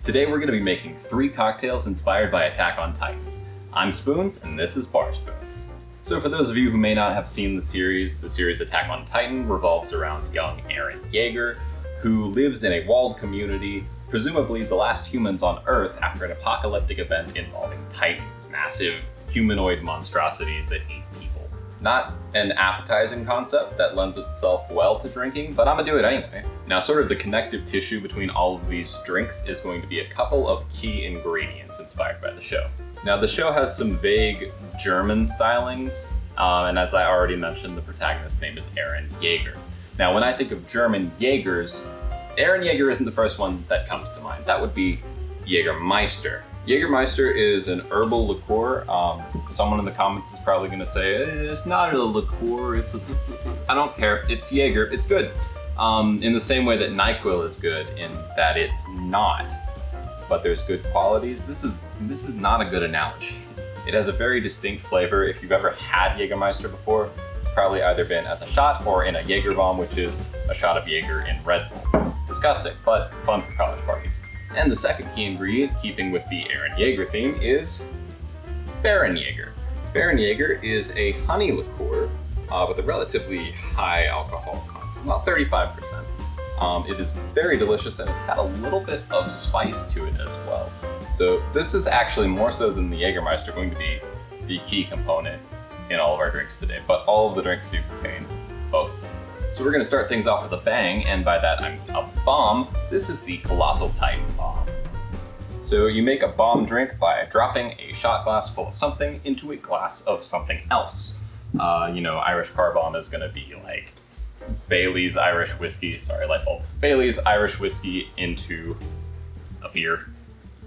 Today we're going to be making 3 cocktails inspired by Attack on Titan. I'm Spoons, and this is BarSpoons. So for those of you who may not have seen the series Attack on Titan revolves around young Eren Jager, who lives in a walled community, presumably the last humans on Earth after an apocalyptic event involving Titans, massive humanoid monstrosities that eat people. Not an appetizing concept that lends itself well to drinking, but I'm gonna do it anyway. Now, sort of the connective tissue between all of these drinks is going to be a couple of key ingredients inspired by the show. Now, the show has some vague German stylings, and as I already mentioned, the protagonist's name is Eren Jager. Now, when I think of German Jaegers, Eren Jager isn't the first one that comes to mind. That would be Jagermeister. Jagermeister is an herbal liqueur. Someone in the comments is probably gonna say, it's not a liqueur, I don't care, it's Jaeger, it's good. In the same way that NyQuil is good in that it's not, but there's good qualities. This is not a good analogy. It has a very distinct flavor. If you've ever had Jagermeister before, it's probably either been as a shot or in a Jaeger bomb, which is a shot of Jaeger in Red Bull. Disgusting, but fun for college parties. And the second key ingredient, keeping with the Eren Jager theme, is Barenjager. Barenjager is a honey liqueur with a relatively high alcohol content, about 35%. It is very delicious, and it's got a little bit of spice to it as well. So this is actually more so than the Jagermeister going to be the key component in all of our drinks today, but all of the drinks do contain both. So we're gonna start things off with a bang, and by that I'm a bomb. This is the Colossal Titan bomb. So you make a bomb drink by dropping a shot glass full of something into a glass of something else. Irish car bomb is gonna be like Bailey's Irish whiskey, Bailey's Irish whiskey into a beer.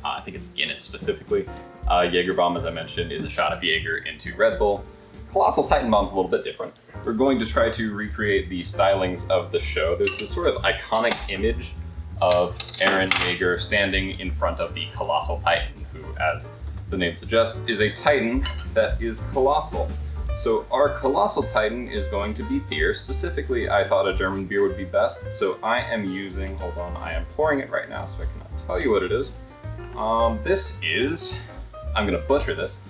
I think it's Guinness specifically. Jaeger bomb, as I mentioned, is a shot of Jaeger into Red Bull. Colossal Titan bomb's a little bit different. We're going to try to recreate the stylings of the show. There's this sort of iconic image of Eren Jager standing in front of the Colossal Titan, who, as the name suggests, is a Titan that is colossal. So our Colossal Titan is going to be beer. Specifically, I thought a German beer would be best, so I am using, I am pouring it right now, so I cannot tell you what it is. This is, I'm gonna butcher this,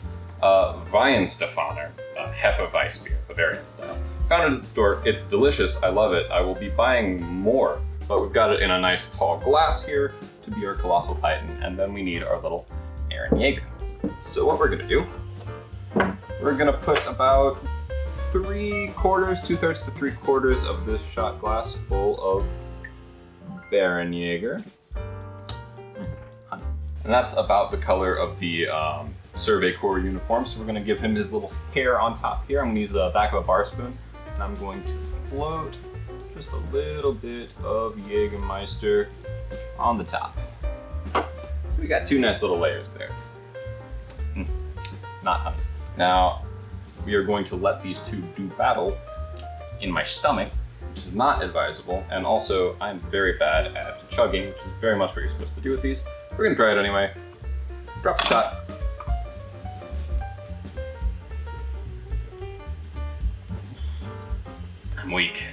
Weihenstephaner, Hefeweiss beer, Bavarian style. Found it at the store, it's delicious, I love it. I will be buying more, but we've got it in a nice tall glass here to be our Colossal Titan, and then we need our little Eren Jager. So what we're gonna do, we're gonna put about 2/3 to 3/4 of this shot glass full of Barenjager. And that's about the color of the Survey Corps uniform, so we're gonna give him his little hair on top here. I'm gonna use the back of a bar spoon, and I'm going to float just a little bit of Jagermeister on the top. So we got 2 nice little layers there. Not honey. Now, we are going to let these 2 do battle in my stomach, which is not advisable, and also I'm very bad at chugging, which is very much what you're supposed to do with these. We're gonna try it anyway. Drop the shot. I'm weak.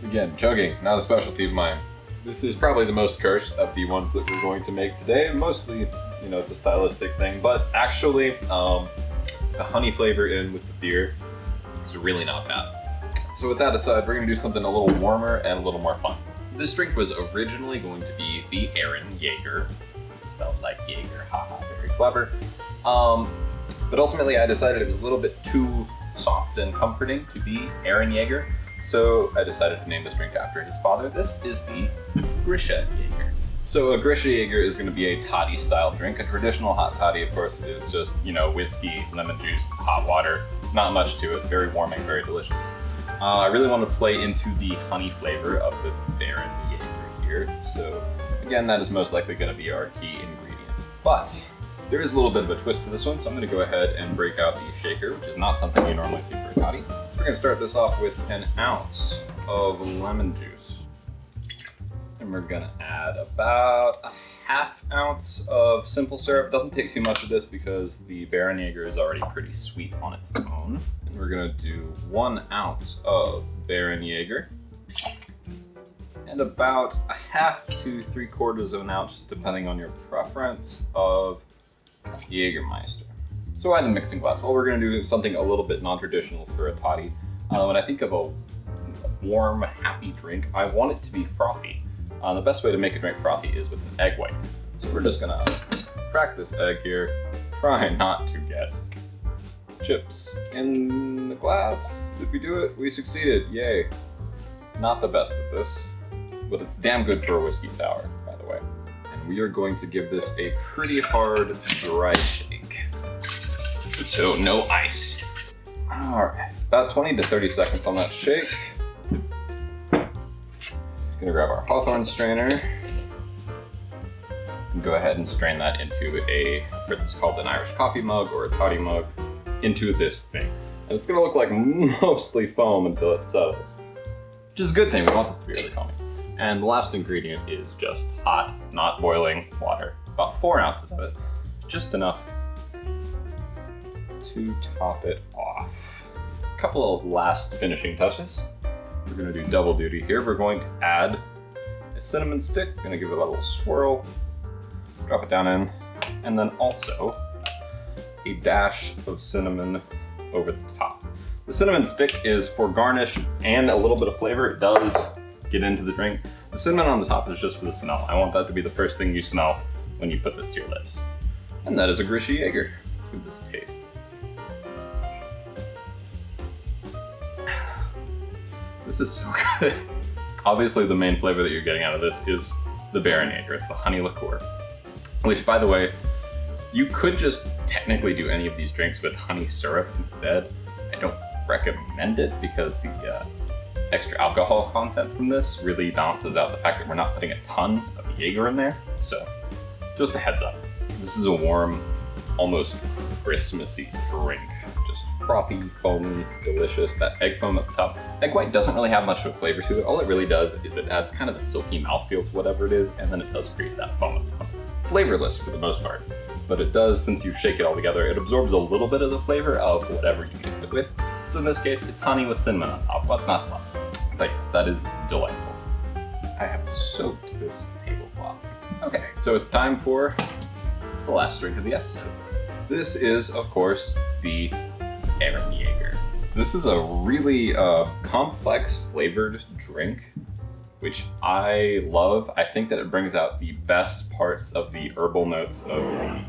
Again, chugging, not a specialty of mine. This is probably the most cursed of the ones that we're going to make today. Mostly, it's a stylistic thing, but actually, the honey flavor in with the beer is really not bad. So with that aside, we're gonna do something a little warmer and a little more fun. This drink was originally going to be the Eren Jager, spelled like Jaeger, haha, very clever. But ultimately I decided it was a little bit too soft and comforting to be Eren Jager, so I decided to name this drink after his father. This is the Grisha Jager. So a Grisha Jager is gonna be a toddy style drink. A traditional hot toddy, of course, is just, whiskey, lemon juice, hot water, not much to it, very warming, very delicious. I really want to play into the honey flavor of the Eren Jager here, so again, that is most likely going to be our key ingredient. But there is a little bit of a twist to this one, so I'm going to go ahead and break out the shaker, which is not something you normally see for a toddy. So we're going to start this off with an ounce of lemon juice. And we're going to add about a ½ ounce of simple syrup. Doesn't take too much of this because the Barenjager is already pretty sweet on its own. And we're gonna do 1 ounce of Barenjager. and about a half to 3/4 of an ounce, depending on your preference, of Jagermeister. So why the mixing glass? Well, we're gonna do something a little bit non-traditional for a toddy. When I think of a warm, happy drink, I want it to be frothy. The best way to make a drink frothy is with an egg white. So we're just gonna crack this egg here. Try not to get chips in the glass. Did we do it? We succeeded, yay. Not the best at this, but it's damn good for a whiskey sour, by the way. And we are going to give this a pretty hard, dry shake. So no ice. All right, about 20 to 30 seconds on that shake. Gonna grab our Hawthorne strainer and go ahead and strain that into it's called an Irish coffee mug or a toddy mug, into this thing. And it's gonna look like mostly foam until it settles, which is a good thing. We want this to be really foamy. And the last ingredient is just hot, not boiling water. About 4 ounces of it, just enough to top it off. A couple of last finishing touches. We're gonna do double duty here. We're going to add a cinnamon stick. Gonna give it a little swirl, drop it down in, and then also a dash of cinnamon over the top. The cinnamon stick is for garnish and a little bit of flavor. It does get into the drink. The cinnamon on the top is just for the smell. I want that to be the first thing you smell when you put this to your lips. And that is a Grisha Jager. Let's give this a taste. This is so good. Obviously the main flavor that you're getting out of this is the Barenjager. It's the honey liqueur. Which, by the way, you could just technically do any of these drinks with honey syrup instead. I don't recommend it because the extra alcohol content from this really balances out the fact that we're not putting a ton of Jaeger in there. So just a heads up. This is a warm, almost Christmassy drink. Just frothy, foamy, delicious. That egg foam at the top. Egg white doesn't really have much of a flavor to it. All it really does is it adds kind of a silky mouthfeel to whatever it is, and then it does create that foam at the top. Flavorless for the most part, but it does, since you shake it all together, it absorbs a little bit of the flavor of whatever you mix it with. So in this case, it's honey with cinnamon on top. Well, that's not fun, but yes, that is delightful. I have soaked this tablecloth. Okay, so it's time for the last drink of the episode. This is, of course, the Eren Jager. This is a really complex flavored drink, which I love. I think that it brings out the best parts of the herbal notes of the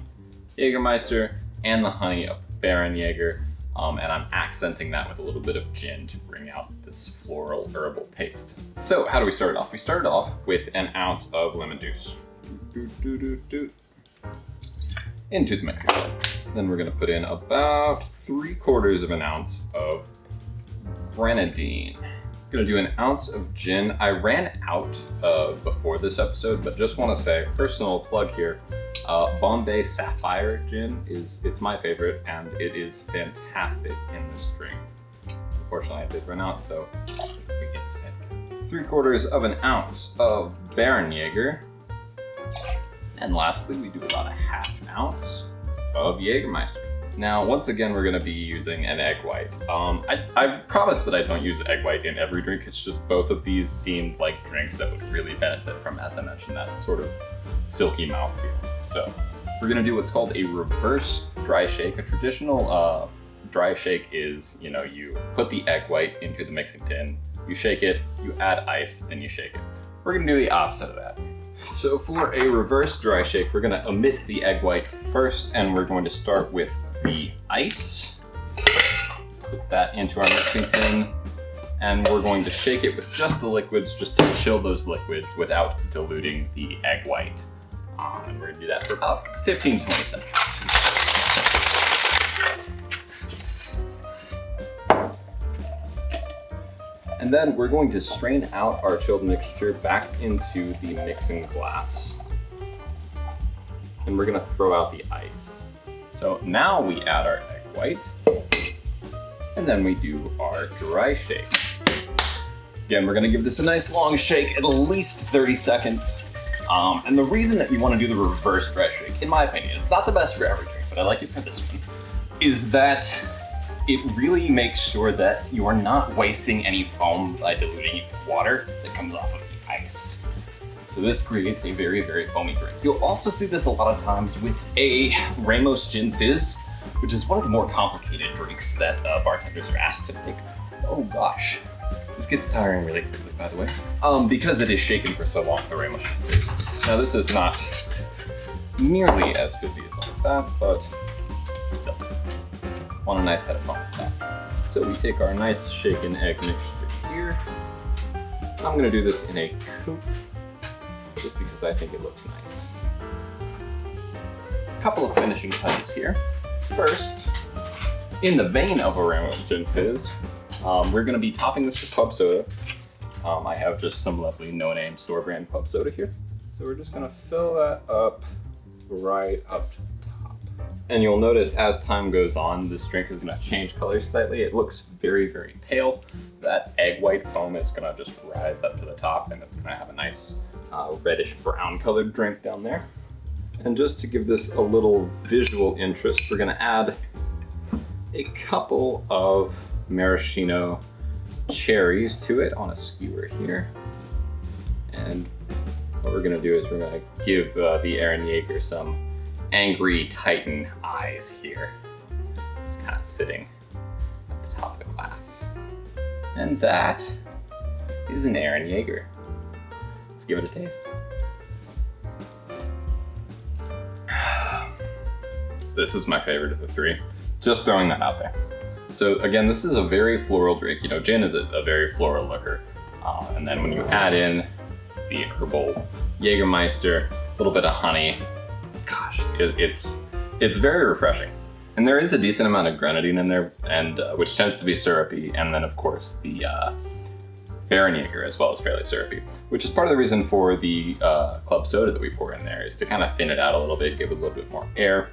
Jagermeister and the honey of Barenjager, and I'm accenting that with a little bit of gin to bring out this floral herbal taste. So how do we start it off? We started off with an ounce of lemon juice. Into the mixing bowl. Then we're gonna put in about 3/4 of an ounce of grenadine. Gonna do an ounce of gin. I ran out before this episode, but just want to say, personal plug here, Bombay Sapphire gin it's my favorite, and it is fantastic in this drink. Unfortunately, I did run out, so we get sick. 3/4 of an ounce of Barenjager, and lastly, we do about a 1/2 ounce of Jagermeister. Now, once again, we're gonna be using an egg white. I promise that I don't use egg white in every drink. It's just both of these seemed like drinks that would really benefit from, as I mentioned, that sort of silky mouthfeel. So we're gonna do what's called a reverse dry shake. A traditional dry shake is, you put the egg white into the mixing tin, you shake it, you add ice, then you shake it. We're gonna do the opposite of that. So for a reverse dry shake, we're gonna omit the egg white first, and we're going to start with the ice. Put that into our mixing tin, and we're going to shake it with just the liquids, just to chill those liquids without diluting the egg white. And we're gonna do that for about 15 to 20 seconds. And then we're going to strain out our chilled mixture back into the mixing glass. And we're gonna throw out the ice. So now we add our egg white, and then we do our dry shake. Again, we're gonna give this a nice long shake, at least 30 seconds. And the reason that you wanna do the reverse dry shake, in my opinion, it's not the best for every drink, but I like it for this one, is that it really makes sure that you are not wasting any foam by diluting it with water. That comes off of the ice. So this creates a very, very foamy drink. You'll also see this a lot of times with a Ramos Gin Fizz, which is one of the more complicated drinks that bartenders are asked to make. Oh gosh. This gets tiring really quickly, by the way. Because it is shaken for so long, the Ramos Gin Fizz. Now this is not nearly as fizzy as all of that, but still. Want a nice head of fun with that. So we take our nice shaken egg mixture here. I'm gonna do this in a coupe, just because I think it looks nice. A couple of finishing touches here. First, in the vein of a Ramos Gin Fizz, we're gonna be topping this with club soda. I have just some lovely no-name store brand club soda here. So we're just gonna fill that up right up to the top. And you'll notice as time goes on, this drink is gonna change color slightly. It looks very, very pale. That egg white foam is gonna just rise up to the top, and it's gonna have a nice reddish brown colored drink down there. And just to give this a little visual interest, we're gonna add a couple of maraschino cherries to it on a skewer here. And what we're gonna do is we're gonna give the Eren Jager some angry Titan eyes here. Just kind of sitting at the top of the glass. And that is an Eren Jager. Let's give it a taste. This is my favorite of the three. Just throwing that out there. So again, this is a very floral drink. You know, gin is a very floral liquor. And then when you add in the herbal Jagermeister, a little bit of honey, gosh, it's very refreshing. And there is a decent amount of grenadine in there, and which tends to be syrupy. And then of course the Barenjager as well is fairly syrupy, which is part of the reason for the club soda that we pour in there, is to kind of thin it out a little bit, give it a little bit more air.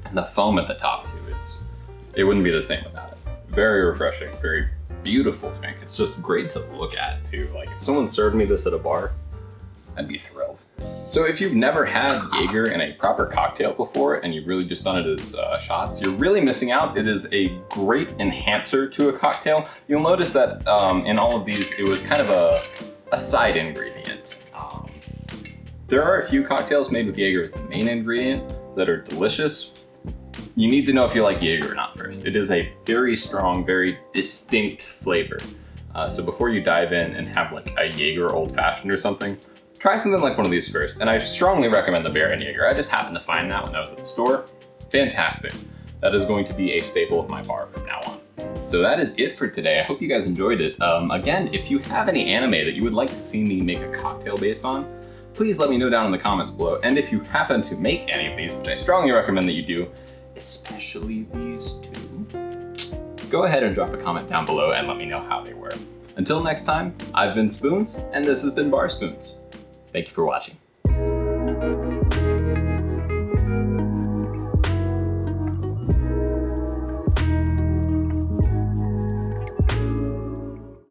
And the foam at the top too it wouldn't be the same without it. Very refreshing, very beautiful drink. It's just great to look at too. Like if someone served me this at a bar, I'd be thrilled. So if you've never had Jaeger in a proper cocktail before and you've really just done it as shots, you're really missing out. It is a great enhancer to a cocktail. You'll notice that in all of these, it was kind of a side ingredient. There are a few cocktails made with Jaeger as the main ingredient that are delicious. You need to know if you like Jaeger or not first. It is a very strong, very distinct flavor. So before you dive in and have like a Jaeger old fashioned or something, try something like one of these first. And I strongly recommend the Barenjager. I just happened to find that when I was at the store. Fantastic. That is going to be a staple of my bar from now on. So that is it for today. I hope you guys enjoyed it. Again, if you have any anime that you would like to see me make a cocktail based on, please let me know down in the comments below. And if you happen to make any of these, which I strongly recommend that you do, especially these two, go ahead and drop a comment down below and let me know how they were. Until next time, I've been Spoons, and this has been BarSpoons. Thank you for watching.